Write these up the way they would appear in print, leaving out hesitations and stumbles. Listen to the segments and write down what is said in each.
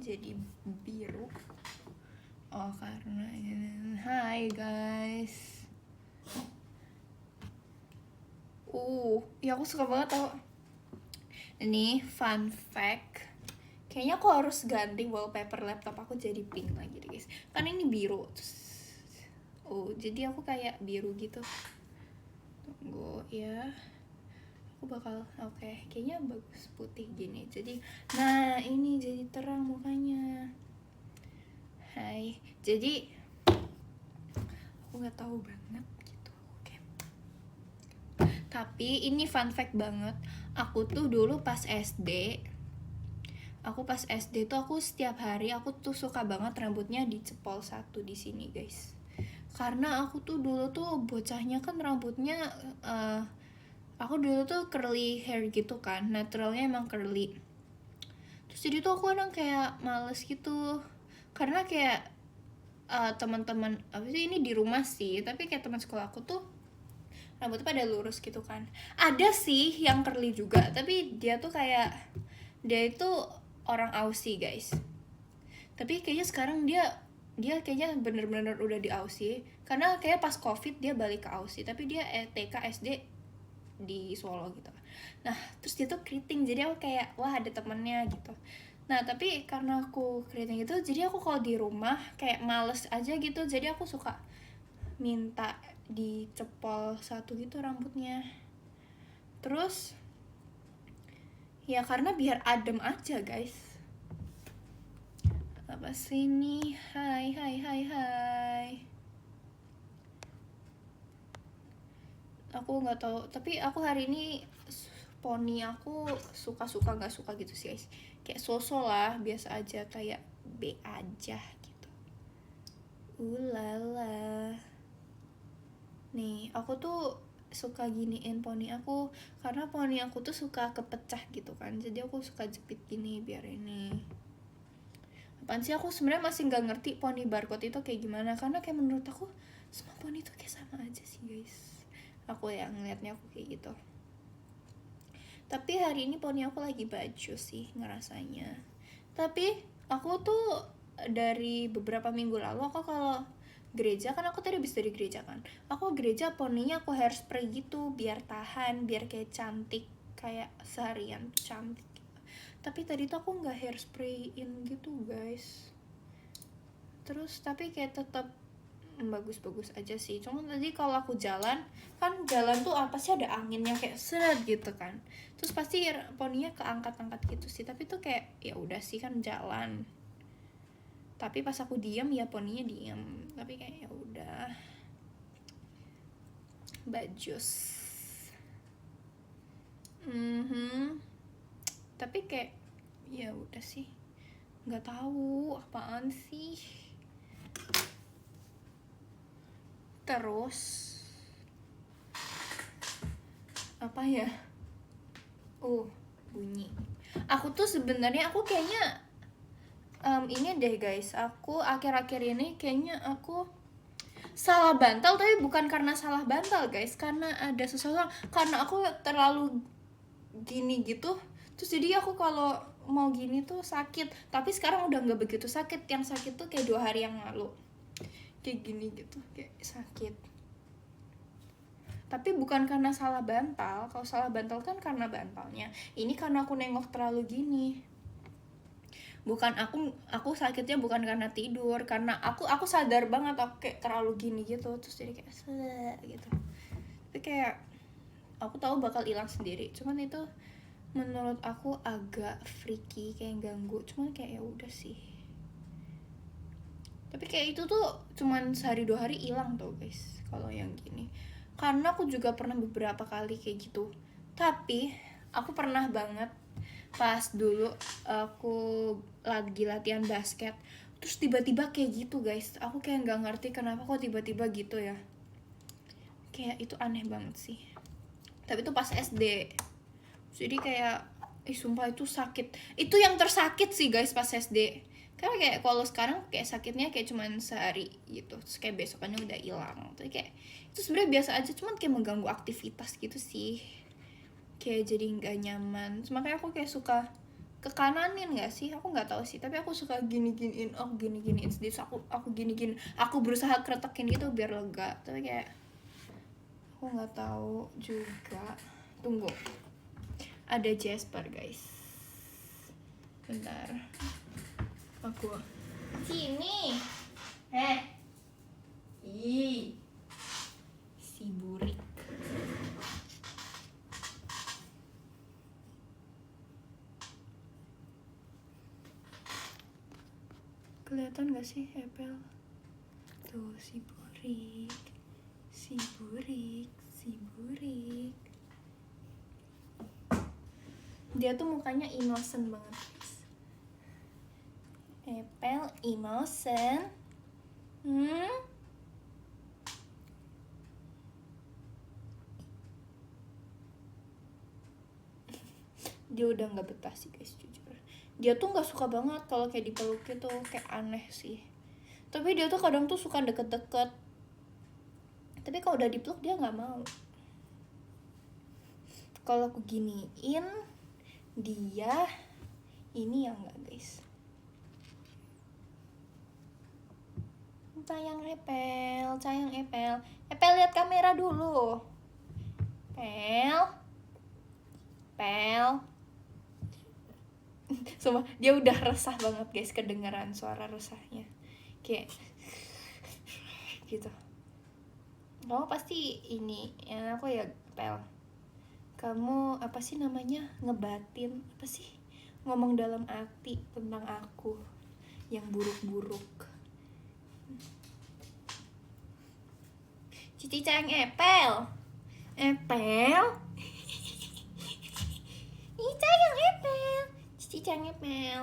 jadi biru? Oh karena ini. Hai guys. Ya aku suka banget tau. Ini fun fact. Kayaknya aku harus ganti wallpaper laptop aku jadi pink lagi deh guys. Karena ini biru. Jadi aku kayak biru gitu. Tunggu ya. Aku bakal kayaknya bagus putih gini. Jadi nah ini jadi terang mukanya. Hai. Jadi aku nggak tahu banget gitu. Tapi ini fun fact banget. Aku tuh dulu pas SD tuh aku setiap hari aku tuh suka banget rambutnya dicepol satu di sini guys. Karena aku tuh dulu tuh bocahnya kan rambutnya aku dulu tuh curly hair gitu kan, naturalnya emang curly. Terus jadi tuh aku kadang kayak males gitu, karena kayak teman-teman ini di rumah sih, tapi kayak teman sekolah aku tuh rambutnya pada lurus gitu kan. Ada sih yang curly juga, tapi dia itu orang Aussie guys. Tapi kayaknya sekarang dia kayaknya bener-bener udah di Aussie, karena kayak pas COVID dia balik ke Aussie, tapi dia TK SD di Solo gitu. Nah terus dia tuh keriting, jadi aku kayak wah ada temennya gitu. Nah tapi karena aku keriting gitu, jadi aku kalau di rumah kayak males aja gitu, jadi aku suka minta dicepol satu gitu rambutnya. Terus ya karena biar adem aja guys. Apa sih nih? Hai. Aku nggak tahu, tapi aku hari ini poni aku suka nggak suka gitu sih guys. Kayak sosok lah, biasa aja, kayak B aja gitu. Ulala. Nih, aku tuh suka giniin poni aku karena poni aku tuh suka kepecah gitu kan. Jadi aku suka jepit gini biar ini. Apaan sih, aku sebenarnya masih nggak ngerti poni barcode itu kayak gimana, karena kayak menurut aku semua poni tuh kayak sama aja sih guys. Aku yang ngeliatnya aku kayak gitu. Tapi hari ini poni aku lagi baju sih ngerasanya. Tapi aku tuh dari beberapa minggu lalu aku kalau gereja kan, aku tadi habis dari gereja kan, aku gereja poninya aku hairspray gitu biar tahan, biar kayak cantik, kayak seharian cantik. Tapi tadi tuh aku nggak hairsprayin gitu guys. Terus tapi kayak tetap bagus-bagus aja sih. Cuma tadi kalau aku jalan tuh apa sih, ada anginnya kayak seret gitu kan. Terus pasti poninya keangkat-angkat gitu sih. Tapi tuh kayak ya udah sih kan jalan. Tapi pas aku diam ya poninya diam. Tapi kayak ya udah. Bajus. Tapi kayak ya udah sih. Nggak tahu apaan sih. Terus apa ya? Bunyi. Aku tuh sebenarnya aku kayaknya ini deh guys, aku akhir-akhir ini kayaknya aku salah bantal, tapi bukan karena salah bantal guys, karena ada sesuatu, karena aku terlalu gini gitu. Terus jadi aku kalau mau gini tuh sakit, tapi sekarang udah nggak begitu sakit. Yang sakit tuh kayak 2 hari yang lalu, kayak gini gitu, kayak sakit. Tapi bukan karena salah bantal. Kalau salah bantal kan karena bantalnya. Ini karena aku nengok terlalu gini. Bukan aku sakitnya bukan karena tidur, karena aku sadar banget aku kayak terlalu gini gitu. Terus jadi kayak gitu. Tapi kayak aku tahu bakal hilang sendiri. Cuman itu menurut aku agak freaky, kayak ganggu. Cuman kayak ya udah sih. Tapi kayak itu tuh cuman sehari 2 hari hilang tuh guys kalau yang gini. Karena aku juga pernah beberapa kali kayak gitu. Tapi aku pernah banget pas dulu aku lagi latihan basket, terus tiba-tiba kayak gitu guys. Aku kayak nggak ngerti kenapa kok tiba-tiba gitu ya. Kayak itu aneh banget sih. Tapi itu pas SD. Jadi kayak sumpah itu sakit. Itu yang tersakit sih guys pas SD. Karena kayak kalau sekarang kayak sakitnya kayak cuman sehari gitu, terus kayak besokannya udah hilang. Tapi kayak itu sebenarnya biasa aja, cuman kayak mengganggu aktivitas gitu sih. Kayak jadi nggak nyaman. Makanya aku kayak suka ke kananin nggak sih, aku nggak tahu sih, tapi aku suka gini-giniin, gini-gini it's this, aku gini-gini, aku berusaha kretekin gitu biar lega, tapi kayak aku nggak tahu juga. Tunggu, ada Jasper guys, bentar, aku sini, ih, si burik. Kelihatan gak sih Epel? Tuh si burik, si burik, si burik. Dia tuh mukanya innocent banget guys. Epel innocent. Dia udah nggak betah sih guys, jujur. Dia tuh nggak suka banget kalau kayak dipeluk gitu, kayak aneh sih. Tapi dia tuh kadang tuh suka deket-deket. Tapi kalau udah dipeluk dia nggak mau. Kalau aku giniin, dia ini yang nggak guys. Sayang Epel, sayang Epel. Epel lihat kamera dulu. Pel. Sumpah, dia udah resah banget guys, kedengeran suara resahnya. Kayak gitu. Kamu pasti ini, ya aku ya Pel. Kamu apa sih namanya, ngebatin, apa sih, ngomong dalam hati tentang aku yang buruk-buruk. Cici sayang Epel. Epel. Ih sayang Epel. Cici sayang Epel.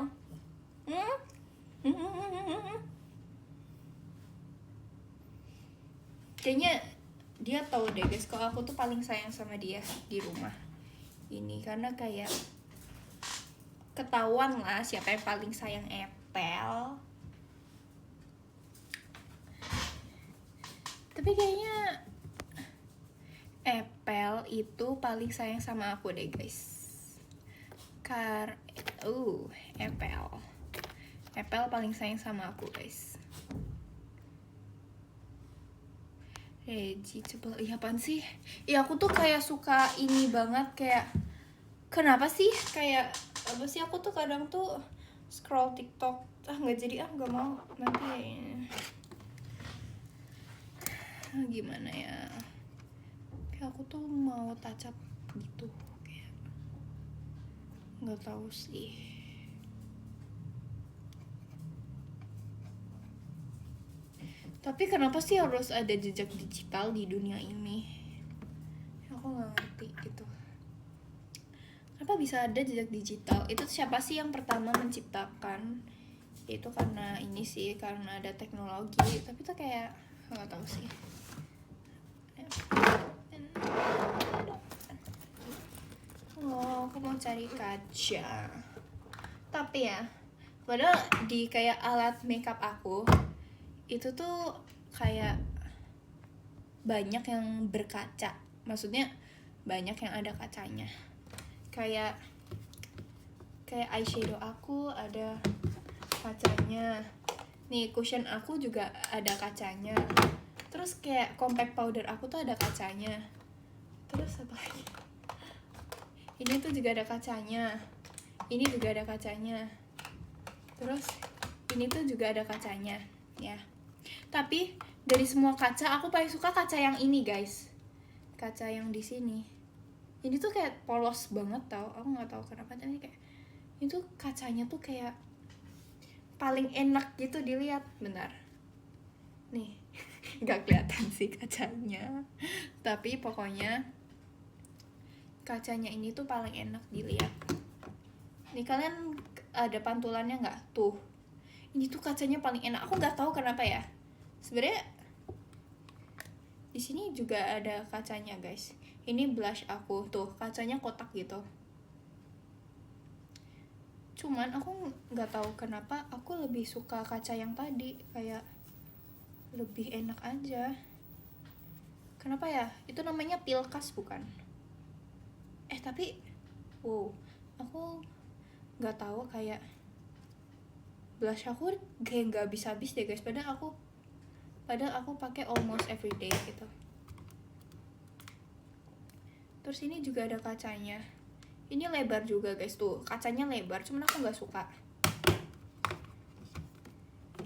Kayaknya dia tahu deh guys kalau aku tuh paling sayang sama dia di rumah ini, karena kayak ketahuan lah siapa yang paling sayang Epel. Tapi kayaknya Epel itu paling sayang sama aku deh guys. Epel paling sayang sama aku guys. Regi coba, iya apaan sih? Iya aku tuh kayak suka ini banget, kayak kenapa sih, kayak apa sih, aku tuh kadang tuh scroll TikTok, nggak jadi, nggak mau nanti gimana ya, kayak aku tuh mau touch up gitu, kayak nggak tahu sih. Tapi kenapa sih harus ada jejak digital di dunia ini? Aku nggak ngerti gitu. Kenapa bisa ada jejak digital? Itu siapa sih yang pertama menciptakan? Itu karena ini sih, karena ada teknologi. Tapi tuh kayak nggak tahu sih. Aku mau cari kaca. Tapi ya, padahal di kayak alat makeup aku itu tuh kayak banyak yang berkaca, maksudnya banyak yang ada kacanya. Kayak eyeshadow aku ada kacanya, nih cushion aku juga ada kacanya, terus kayak compact powder aku tuh ada kacanya, terus apa lagi, ini tuh juga ada kacanya, ini juga ada kacanya, terus ini tuh juga ada kacanya ya. Tapi dari semua kaca aku paling suka kaca yang ini guys, kaca yang di sini. Ini tuh kayak polos banget tau, aku nggak tahu kenapa, tapi kayak itu kacanya tuh kayak paling enak gitu dilihat. Bentar, nih nggak kelihatan sih kacanya, tapi pokoknya kacanya ini tuh paling enak dilihat. Nih kalian ada pantulannya nggak tuh? Ini tuh kacanya paling enak, aku nggak tahu kenapa ya. Sebenarnya di sini juga ada kacanya guys. Ini blush aku tuh kacanya kotak gitu. Cuman aku nggak tahu kenapa aku lebih suka kaca yang tadi, kayak lebih enak aja. Kenapa ya? Itu namanya Pilkas bukan? Tapi wow, aku nggak tahu kayak blush aku kayak nggak habis-habis deh guys, padahal aku pakai almost every day gitu. Terus ini juga ada kacanya, ini lebar juga guys, tuh kacanya lebar, cuman aku nggak suka.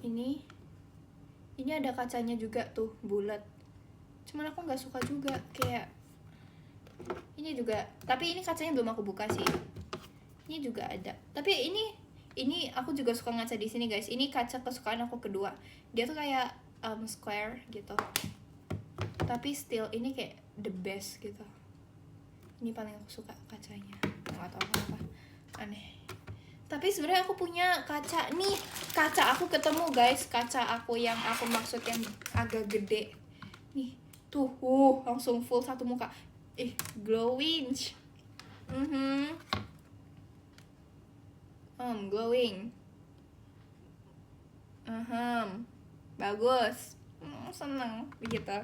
Ini ada kacanya juga tuh bulat, cuman aku nggak suka juga. Kayak ini juga, tapi ini kacanya belum aku buka sih. Ini juga ada, tapi ini aku juga suka ngaca di sini guys. Ini kaca kesukaan aku kedua, dia tuh kayak square gitu, tapi still ini kayak the best gitu. Ini paling aku suka kacanya, nggak tahu kenapa, aneh. Tapi sebenarnya aku punya kaca nih, kaca aku ketemu guys, kaca aku yang aku maksud yang agak gede nih tuh, langsung full satu muka, glowing. Glowing. Bagus. Seneng begitu.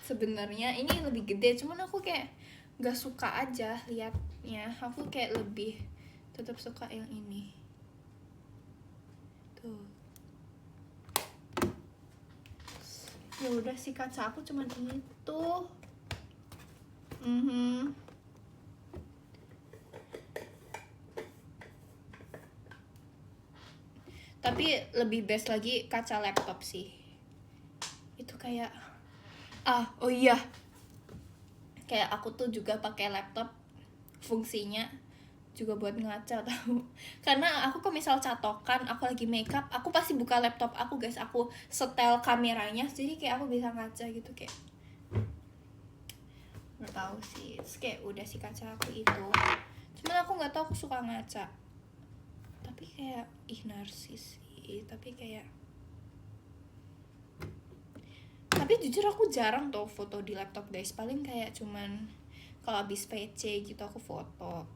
Sebenarnya ini lebih gede, cuman aku kayak nggak suka aja liatnya. Aku kayak lebih tetap suka yang ini tuh. Ya udah sih, kaca aku cuman itu. Tapi lebih best lagi kaca laptop sih. Itu kayak oh iya, kayak aku tuh juga pakai laptop, fungsinya juga buat ngaca tahu. Karena aku kalau misal catokan, aku lagi makeup, aku pasti buka laptop aku guys, aku setel kameranya, jadi kayak aku bisa ngaca gitu. Kayak nggak tahu sih, terus kayak udah sih kaca aku itu. Cuman aku nggak tahu, aku suka ngaca, tapi kayak narsis sih. Tapi jujur aku jarang tuh foto di laptop guys, paling kayak cuman kalau abis PC gitu aku foto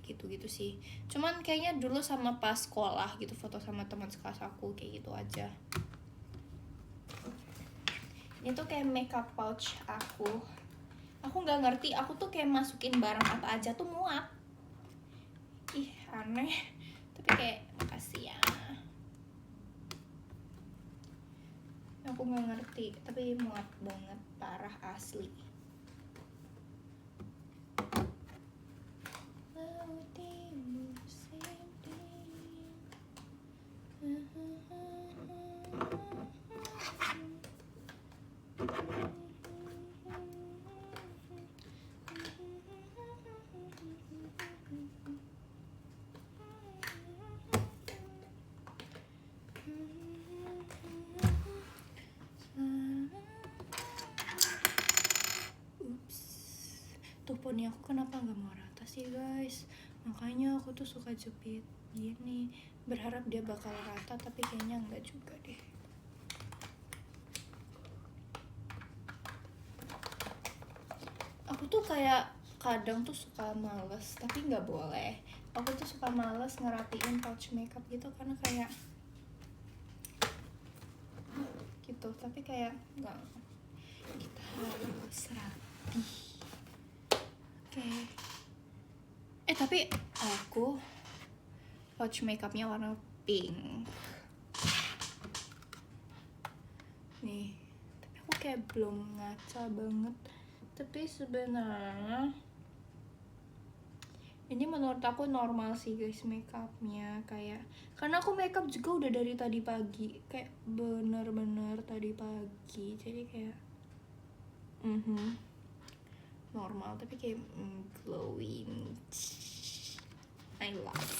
gitu sih. Cuman kayaknya dulu sama pas sekolah gitu, foto sama teman sekelas aku kayak gitu aja. Ini tuh kayak makeup pouch aku nggak ngerti, aku tuh kayak masukin barang apa aja tuh muat. Aneh, tapi kayak makasih ya, aku nggak ngerti, tapi muat banget, parah asli. Tuh poni aku kenapa nggak mau rata sih guys, makanya aku tuh suka jepit gini, berharap dia bakal rata, tapi kayaknya enggak juga deh. Aku tuh kayak kadang tuh suka males, tapi nggak boleh. Aku tuh suka males ngerapiin pouch makeup gitu, karena kayak gitu, tapi kayak nggak, kita harus rapi. Tapi aku pouch makeupnya warna pink nih, tapi aku kayak belum ngaca banget. Tapi sebenarnya ini menurut aku normal sih guys makeupnya, kayak karena aku makeup juga udah dari tadi pagi, kayak bener-bener tadi pagi, jadi kayak normal, tapi kayak glowing. I love.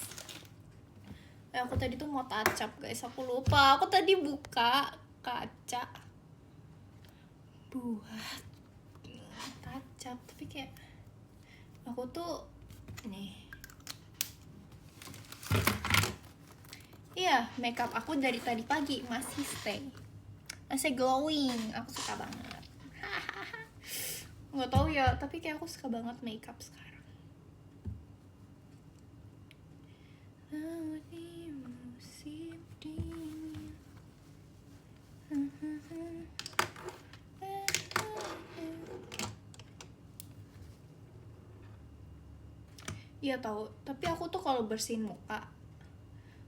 Aku tadi tuh mau touch up guys, aku lupa, aku tadi buka kaca buat touch up, tapi kayak aku tuh nih, iya makeup aku dari tadi pagi masih glowing, aku suka banget. Nggak tahu ya, tapi kayak aku suka banget makeup sekarang. Iya tahu, tapi aku tuh kalau bersihin muka,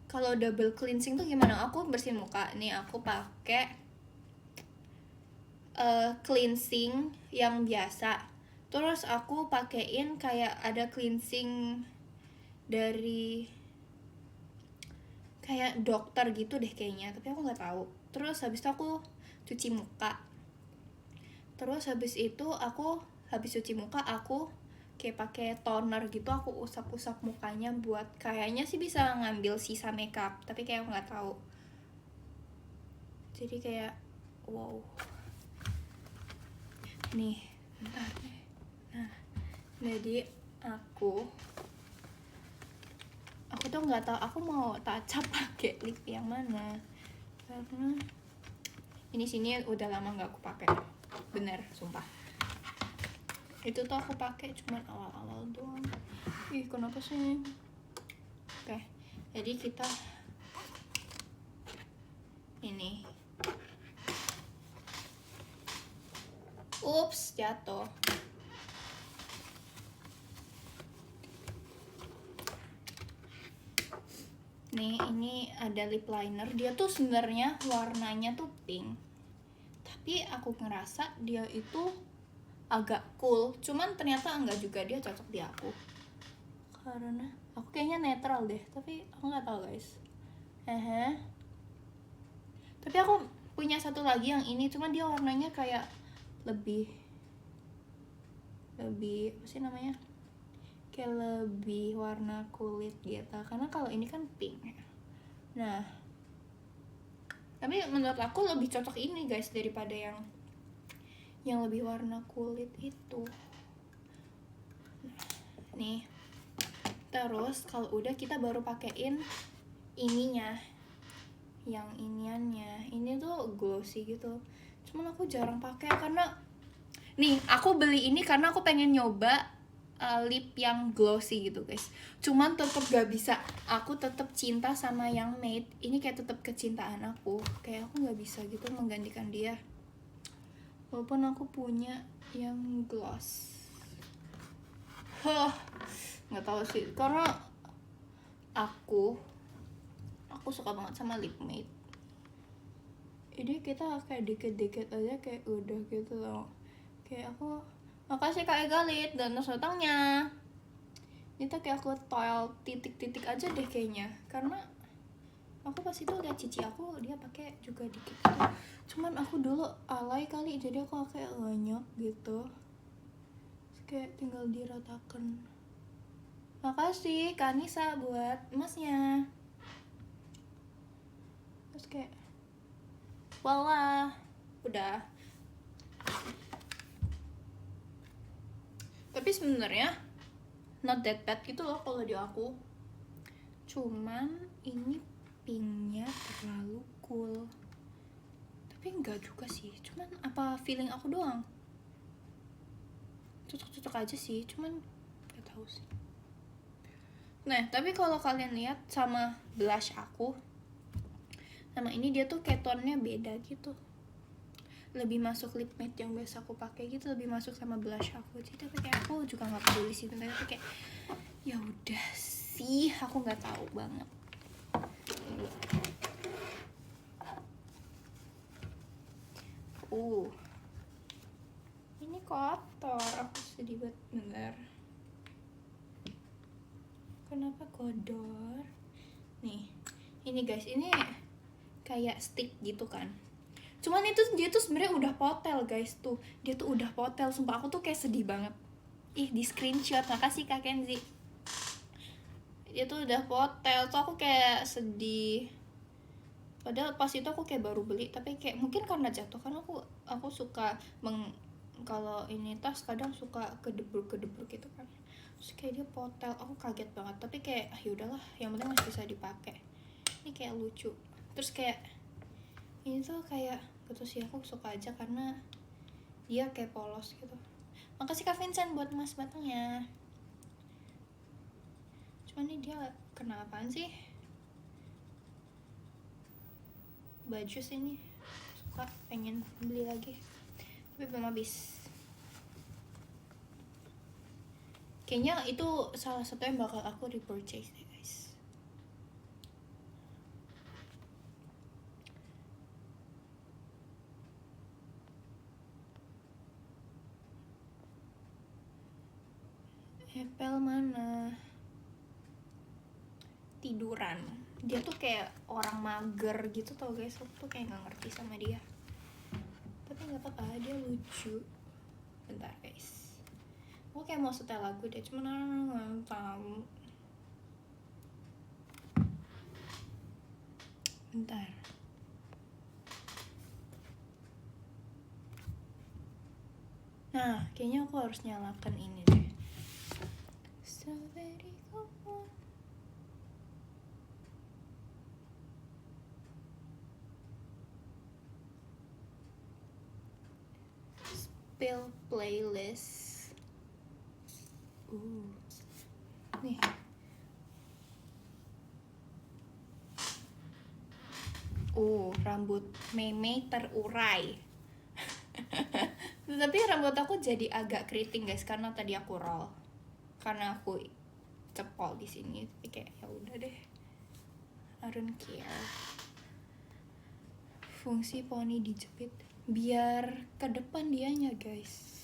kalau double cleansing tuh gimana? Aku bersihin muka nih, aku pakai cleansing yang biasa, terus aku pakein kayak ada cleansing dari kayak dokter gitu deh kayaknya, tapi aku nggak tahu. Terus habis itu aku cuci muka, terus habis itu aku habis cuci muka aku kayak pakai toner gitu, aku usap-usap mukanya buat kayaknya sih bisa ngambil sisa makeup, tapi kayak aku nggak tahu. Jadi kayak wow, nih bentar nih. Nah, jadi aku tuh nggak tahu aku mau touch up pakai lip yang mana, karena ini sini udah lama nggak aku pakai, bener sumpah. Itu tuh aku pakai cuman awal-awal doang. Ih kenapa sih? Oke, jadi kita ini, ups jatuh. Nih ini ada lip liner, dia tuh sebenarnya warnanya tuh pink, tapi aku ngerasa dia itu agak cool, cuman ternyata enggak juga, dia cocok di aku karena aku kayaknya netral deh, tapi aku nggak tahu guys. Tapi aku punya satu lagi yang ini, cuman dia warnanya kayak lebih apa sih namanya, kayak lebih warna kulit gitu, karena kalau ini kan pink. Nah tapi menurut aku lebih cocok ini guys daripada yang lebih warna kulit itu. Nih, terus kalau udah kita baru pakein ininya, yang iniannya. Ini tuh glossy gitu, cuman aku jarang pakai karena nih aku beli ini karena aku pengen nyoba lip yang glossy gitu guys. Cuman tetap gak bisa, aku tetap cinta sama yang matte ini, kayak tetap kecintaan aku, kayak aku nggak bisa gitu menggantikan dia walaupun aku punya yang gloss. Nggak tahu sih, karena aku suka banget sama lip matte ini. Kita kayak dikit-dikit aja kayak udah gitu loh. Kayak aku makasih Kak Egalit dan datangnya. Ini tuh kayak aku toil titik-titik aja deh kayaknya, karena aku pas itu lihat cici aku dia pakai juga dikit gitu. Cuman aku dulu alay kali, jadi aku kayak banyak gitu, terus kayak tinggal diratakan. Makasih Kak Nisa buat emasnya. Terus kayak wala udah. Tapi sebenarnya not that bad gitu loh kalau di aku, cuman ini pinknya terlalu cool. Tapi enggak juga sih, cuman apa feeling aku doang, cocok-cocok aja sih, cuman gak tahu sih. Nah tapi kalau kalian lihat sama blush aku sama ini, dia tuh kayak tone-nya beda gitu, lebih masuk lip matte yang biasa aku pakai gitu, lebih masuk sama blush aku. Jadi kayak aku juga nggak peduli sih, tapi kayak ya udah sih, aku nggak tahu banget. Ini kotor, aku sedih banget bener. Kenapa kotor? Nih, ini guys, ini kayak stick gitu kan. Cuman itu dia tuh sebenarnya udah potel guys, tuh dia tuh udah potel, sumpah aku tuh kayak sedih banget. Ih di screenshot, makasih Kak Kenzi. Dia tuh udah potel, tuh aku kayak sedih. Padahal pas itu aku kayak baru beli, tapi kayak mungkin karena jatuh, kan aku suka kalau ini tas kadang suka kedebur gitu kan. Terus kayak dia potel, aku kaget banget, tapi kayak yaudahlah, yang penting masih bisa dipakai. Ini kayak lucu. Terus kayak ini tuh kayak gitu sih, aku suka aja karena dia kayak polos gitu. Makasih Kak Vincent buat emas batangnya. Cuman ini dia kena apaan sih? Baju sini suka pengen beli lagi tapi belum habis. Kayaknya itu salah satu yang bakal aku repurchase deh guys. Apple mana? Tiduran. Dia tuh kayak orang mager gitu tau guys. Aku tuh kayak gak ngerti sama dia. Tapi gak apa-apa, dia lucu. Bentar guys. Aku kayak mau setel lagu deh, cuman gak tahu. Bentar. Nah, kayaknya aku harus nyalakan ini deh. Strawberry coconut. Spill playlist. Nih. Rambut Meme terurai. Tapi rambut aku jadi agak keriting guys karena tadi aku roll. Karena aku cepol di sini, tapi kayak ya udah deh. I don't care. Fungsi poni dijepit biar ke depan dianya guys.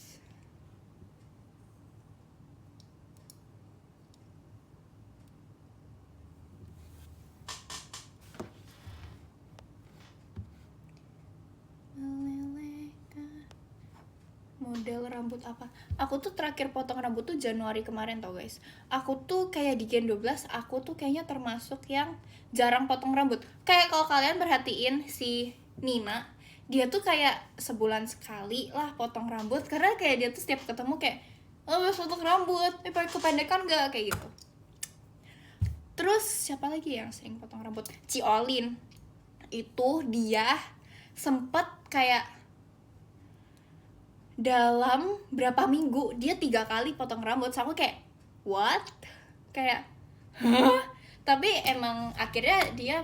Model rambut apa? Aku tuh terakhir potong rambut tuh Januari kemarin tau guys. Aku tuh kayak di Gen 12, aku tuh kayaknya termasuk yang jarang potong rambut. Kayak kalau kalian perhatiin si Nina, dia tuh kayak sebulan sekali lah potong rambut. Karena kayak dia tuh setiap ketemu kayak, oh harus potong rambut, pakai kependekan gak? Kayak gitu. Terus siapa lagi yang sering potong rambut? Ciolin. Itu dia sempet kayak dalam berapa minggu dia 3 kali potong rambut. So aku kayak what? Kayak hah? Tapi emang akhirnya dia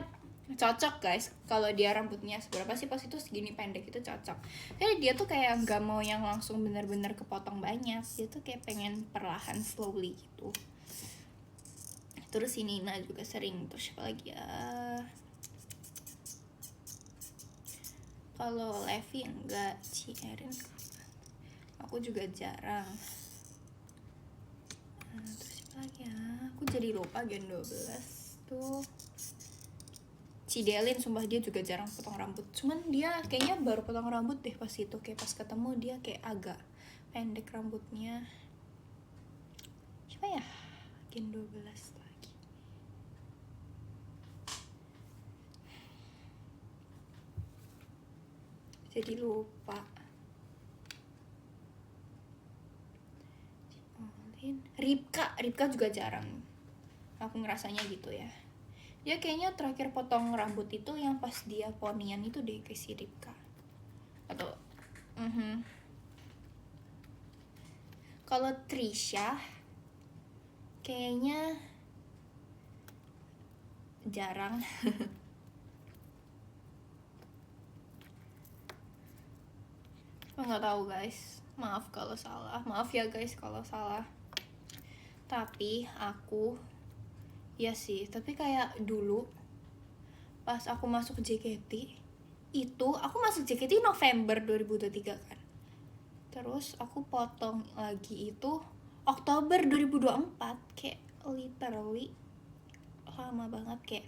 cocok guys. Kalau dia rambutnya seberapa sih pas itu segini pendek itu cocok. Jadi dia tuh kayak nggak mau yang langsung bener-bener kepotong banyak. Dia tuh kayak pengen perlahan slowly gitu. Terus si Nina juga sering. Terus siapa lagi ya? Kalau Levi enggak, si Erin aku juga jarang. Terus apa lagi ya? Aku jadi lupa Gen 12 tuh. Cidelin sumpah dia juga jarang potong rambut. Cuman dia kayaknya baru potong rambut deh pas itu. Kayak pas ketemu dia kayak agak pendek rambutnya. Siapa ya? Gen 12 lagi. Jadi lupa. Ripka juga jarang. Aku ngerasanya gitu ya. Dia kayaknya terakhir potong rambut itu yang pas dia ponian itu deh ke si Ripka. Atau Kalau Trisha kayaknya jarang. Nggak tahu guys. Maaf kalau salah. Maaf ya guys kalau salah. Tapi aku ya sih, tapi kayak dulu pas aku masuk JKT itu, aku masuk JKT November 2023 kan. Terus aku potong lagi itu Oktober 2024. Kayak literally lama banget, kayak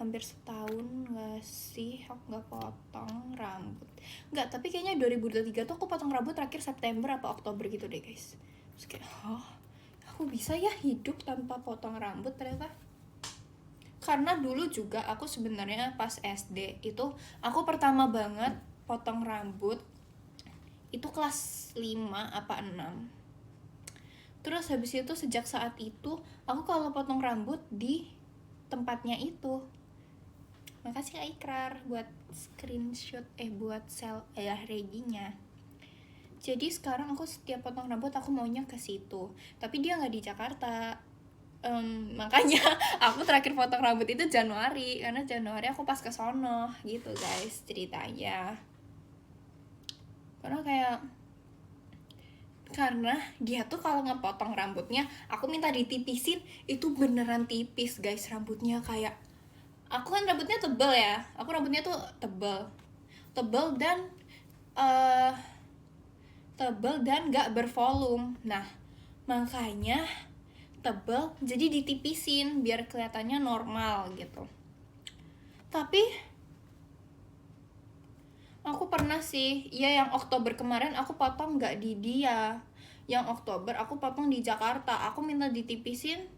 hampir setahun gak sih aku gak potong rambut. Enggak, tapi kayaknya 2023 tuh aku potong rambut terakhir September apa Oktober gitu deh guys. Terus kayak aku bisa ya hidup tanpa potong rambut ternyata. Karena dulu juga aku sebenarnya pas SD itu aku pertama banget potong rambut itu kelas 5 apa 6. Terus habis itu sejak saat itu aku kalau potong rambut di tempatnya itu. Makasih Kak Ikrar buat screenshot buat reginya. Jadi sekarang aku setiap potong rambut aku maunya ke situ. Tapi dia nggak di Jakarta. Makanya aku terakhir potong rambut itu Januari, karena Januari aku pas ke sono gitu guys ceritanya. Karena kayak Karena dia tuh kalau ngepotong rambutnya, aku minta ditipisin, itu beneran tipis guys rambutnya. Kayak aku kan rambutnya tebel ya, aku rambutnya tuh tebel dan eh tebel dan gak bervolume. Nah makanya tebel jadi ditipisin biar kelihatannya normal gitu. Tapi aku pernah sih, ya yang Oktober kemarin aku potong nggak di dia. Yang Oktober aku potong di Jakarta. Aku minta ditipisin,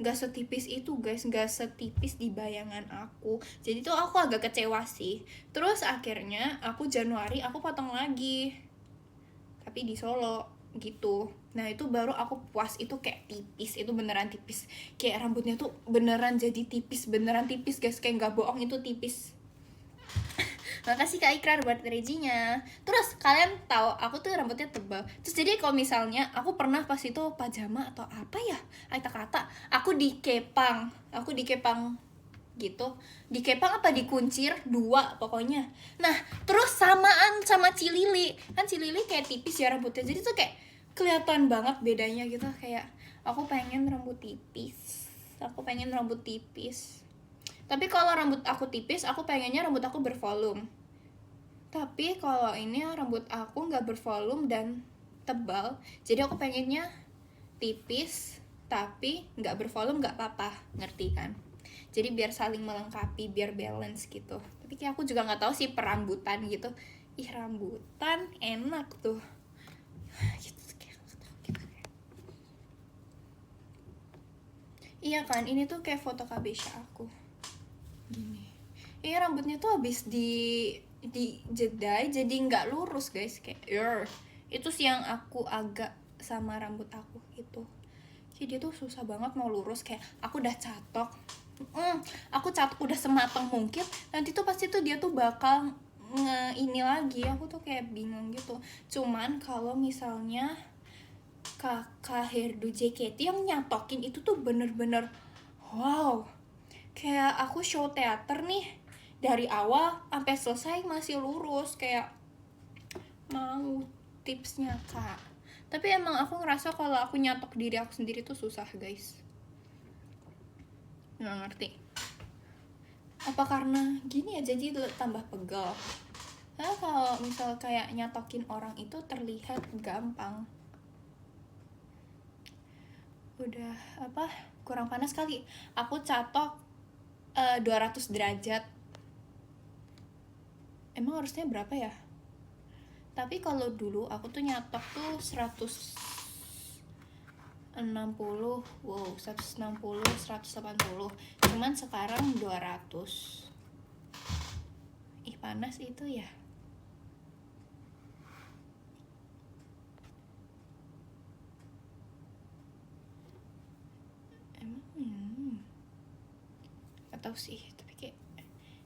nggak setipis itu guys, nggak setipis di bayangan aku. Jadi tuh aku agak kecewa sih. Terus akhirnya aku Januari aku potong lagi, tapi di Solo gitu. Nah itu baru aku puas, itu kayak tipis, itu beneran tipis. Kayak rambutnya tuh beneran jadi tipis, beneran tipis guys, kayak nggak bohong itu tipis. Makasih Kak Ikrar buat rejinya. Terus kalian tahu aku tuh rambutnya tebal. Terus jadi kalau misalnya aku pernah pas itu pajama atau apa ya, kata aku dikepang gitu. Dikepang apa dikuncir, dua pokoknya. Nah terus samaan sama Cilili, kan Cilili kayak tipis ya rambutnya, jadi tuh kayak kelihatan banget bedanya gitu. Kayak aku pengen rambut tipis, tapi kalau rambut aku tipis, aku pengennya rambut aku bervolume. Tapi kalau ini rambut aku nggak bervolume dan tebal, jadi aku pengennya tipis tapi nggak bervolume, nggak apa-apa, ngerti kan? Jadi biar saling melengkapi, biar balance gitu. Tapi kayak aku juga nggak tahu sih perambutan gitu. Ih rambutan enak tuh. Gitu, gitu. Iya kan, ini tuh kayak foto Kabesha aku. Gini. Iya rambutnya tuh habis di jedai jadi nggak lurus guys, kayak itu sih yang aku agak sama rambut aku itu. Jadi dia tuh susah banget mau lurus, kayak aku udah catok. Aku catok udah sematang mungkin, nanti tuh pasti tuh dia tuh bakal ini lagi. Aku tuh kayak bingung gitu. Cuman kalau misalnya kakak hairdo JKT yang nyatokin itu tuh bener-bener wow, kayak aku show teater nih, dari awal sampai selesai masih lurus. Kayak mau tipsnya Kak. Tapi emang aku ngerasa kalau aku nyatok diri aku sendiri tuh susah guys, nggak ngerti apa karena gini ya jadi tambah pegel. Nah kalau misal kayak nyatokin orang itu terlihat gampang. Udah apa kurang panas kali, aku catok 200 derajat. Emang harusnya berapa ya? Tapi kalau dulu aku tuh nyatok tuh 160, wow 160, 180. Cuman sekarang 200. Ih panas itu ya. Emang gak tau sih, tapi kayak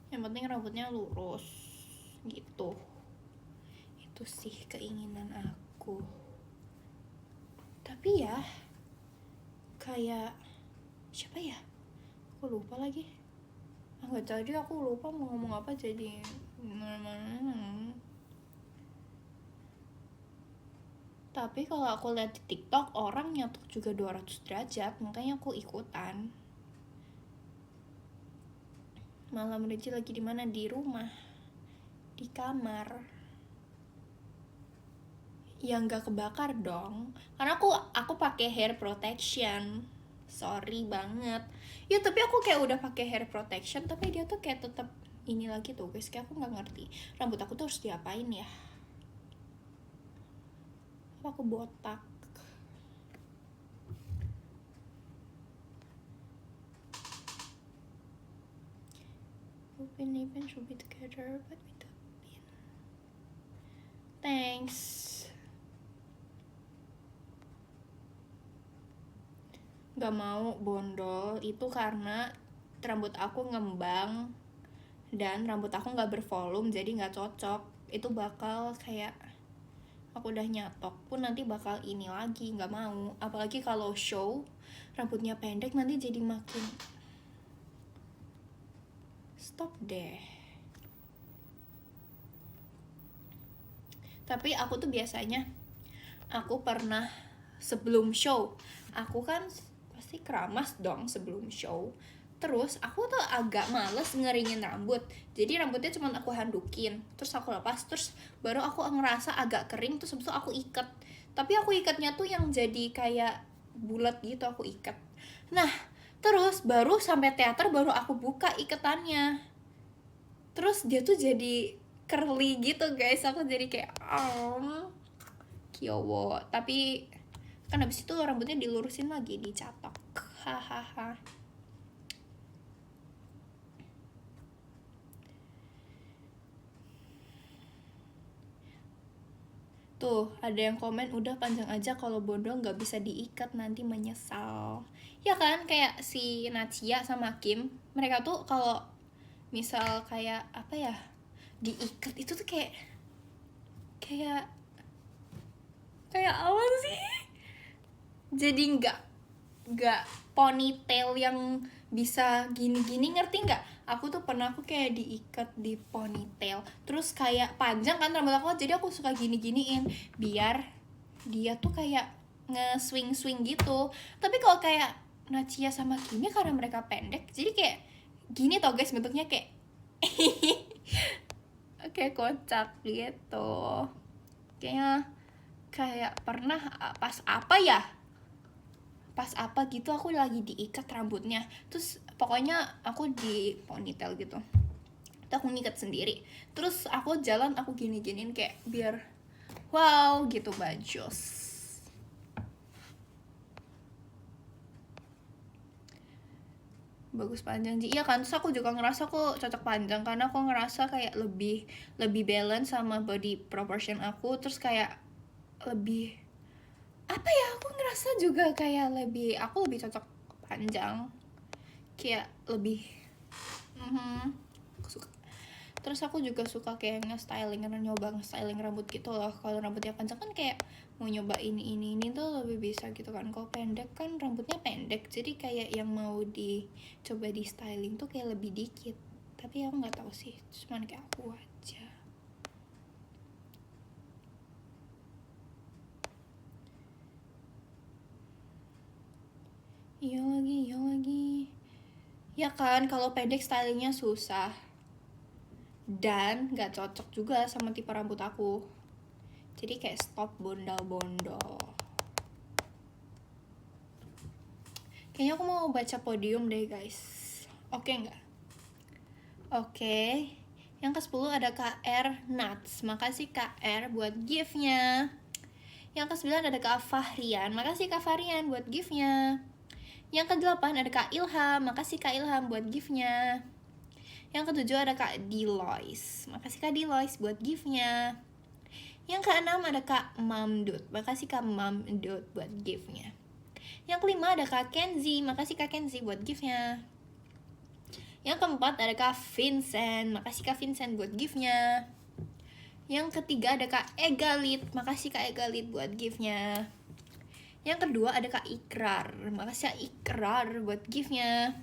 yang penting rambutnya lurus gitu. Itu sih keinginan aku. Tapi ya kayak siapa ya, aku lupa lagi. Nggak tahu juga, aku lupa mau ngomong apa jadi tapi kalau aku lihat di TikTok orang nyatok juga 200 derajat, makanya aku ikutan. Malam Regi lagi di mana? Di rumah, di kamar. Ya nggak kebakar dong, karena aku pakai hair protection. Sorry banget ya, tapi aku kayak udah pakai hair protection tapi dia tuh kayak tetap ini lagi tuh guys. Kayak aku nggak ngerti rambut aku tuh harus diapain ya. Apa aku botak? Upin Ipin should be together but we don't pin. Thanks. Gak mau bondol itu karena rambut aku ngembang dan rambut aku gak bervolume, jadi gak cocok. Itu bakal kayak aku udah nyatok pun nanti bakal ini lagi, gak mau. Apalagi kalau show rambutnya pendek nanti jadi makin stop deh. Tapi aku tuh biasanya aku pernah sebelum show, aku kan pasti keramas dong sebelum show. Terus aku tuh agak males ngeringin rambut, jadi rambutnya cuma aku handukin, terus aku lepas, terus baru aku ngerasa agak kering, terus habis itu aku ikat. Tapi aku ikatnya tuh yang jadi kayak bulat gitu, aku ikat. Nah terus baru sampai teater baru aku buka ikatannya, terus dia tuh jadi curly gitu guys. Aku jadi kayak kiowo, tapi kan habis itu rambutnya dilurusin lagi, dicatok. Hahaha. Tuh, ada yang komen, udah panjang aja, kalau bodoh nggak bisa diikat nanti menyesal. Ya kan, kayak si Nacia sama Kim, mereka tuh kalau misal kayak apa ya, diikat itu tuh kayak kayak kayak apa sih? Jadi nggak ponytail yang bisa gini-gini, ngerti nggak? Aku tuh pernah aku kayak diikat di ponytail, terus kayak panjang kan rambut aku, jadi aku suka gini-giniin biar dia tuh kayak nge-swing-swing gitu. Tapi kalau kayak Nacia sama Kimi karena mereka pendek, jadi kayak gini tau guys, bentuknya kayak kayak kocak gitu. Kayaknya kayak pernah pas apa gitu, aku lagi diikat rambutnya, terus pokoknya aku di ponytail gitu, terus aku ngikat sendiri, terus aku jalan aku gini-giniin kayak biar wow gitu, bajos. Bagus panjang sih, iya kan. Terus aku juga ngerasa kok cocok panjang karena aku ngerasa kayak lebih balance sama body proportion aku, terus kayak lebih apa ya, aku ngerasa juga kayak aku lebih cocok panjang, kayak lebih aku suka. Terus aku juga suka kayak nge-styling, karena nyoba nge-styling rambut gitu loh. Kalau rambutnya panjang kan kayak mau nyoba ini tuh lebih bisa gitu kan. Kalau pendek kan rambutnya pendek, jadi kayak yang mau dicoba di styling tuh kayak lebih dikit. Tapi aku nggak tahu sih, cuman kayak aku aja. Iya lagi. Ya kan, kalau pendek stylingnya susah dan nggak cocok juga sama tipe rambut aku. Jadi kayak stop bondol-bondol. Kayaknya aku mau baca podium deh guys. Oke nggak? Oke. Yang ke-10 ada KR Nuts. Makasih KR buat gift-nya. Yang ke-9 ada Kak Fahrian. Makasih Kak Fahrian buat gift-nya. Yang ke-8 ada Kak Ilham. Makasih Kak Ilham buat gift-nya. Yang ke-7 ada Kak Dilois. Makasih Kak Dilois buat gift-nya. Yang ke-6 ada Kak Mamdut. Makasih Kak Mamdut buat gift-nya. Yang ke-5 ada Kak Kenzi. Makasih Kak Kenzi buat gift-nya. Yang ke-4 ada Kak Vincent. Makasih Kak Vincent buat gift-nya. Yang ke-3 ada Kak Egalit. Makasih Kak Egalit buat gift-nya. Yang kedua ada Kak Ikrar. Makasih Kak Ikrar buat gift-nya.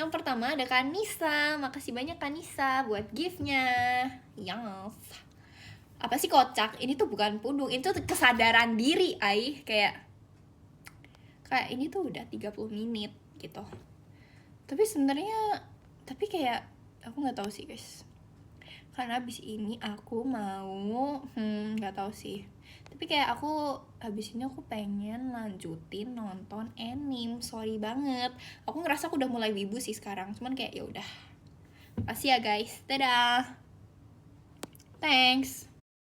Yang pertama ada Kak Nisa. Makasih banyak Kak Nisa buat gift-nya. Yes. Apa sih kocak? Ini tuh bukan pudung, itu tuh kesadaran diri, kayak ini tuh udah 30 menit gitu. Tapi sebenarnya kayak aku nggak tahu sih guys, karena abis ini aku mau nggak tahu sih, tapi kayak aku abis ini aku pengen lanjutin nonton anime. Sorry banget, aku ngerasa aku udah mulai wibu sih sekarang, cuman kayak ya udah. Makasih ya guys, dadah, thanks.